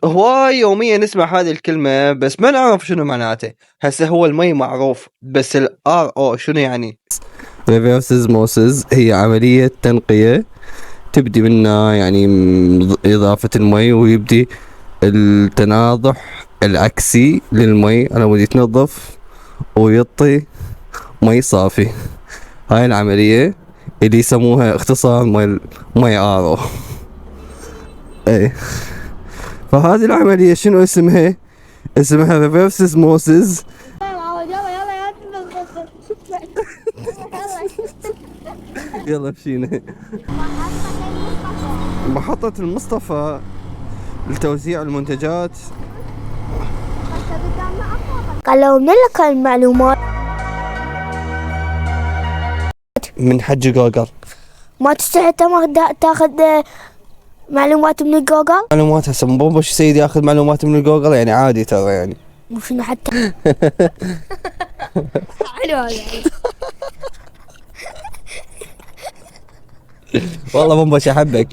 هواي يوميا نسمع هذه الكلمة بس ما نعرف شنو معناته. هسه هو المي معروف، بس الار او شنو يعني؟ reverse osmosis هي عملية تنقية تبدي منها يعني إضافة المي، ويبدي التناضح العكسي للمي. أنا ودي يتنظف ويعطي مي صافي. هاي العملية اللي يسموها اختصار مي آرو. اي، فهذه العملية شنو اسمها؟ اسمها reverse osmosis. يلا مشينا. محطة المصطفى لتوزيع المنتجات. قالوا من لك المعلومات؟ من حج جوجل. ما تستحي تاخذ معلومات من جوجل؟ معلومات هسه مو بس سيدي ياخذ معلومات من جوجل، يعني عادي ترى يعني. وشنو حتى؟ حلو هذا. والله مو بس احبك.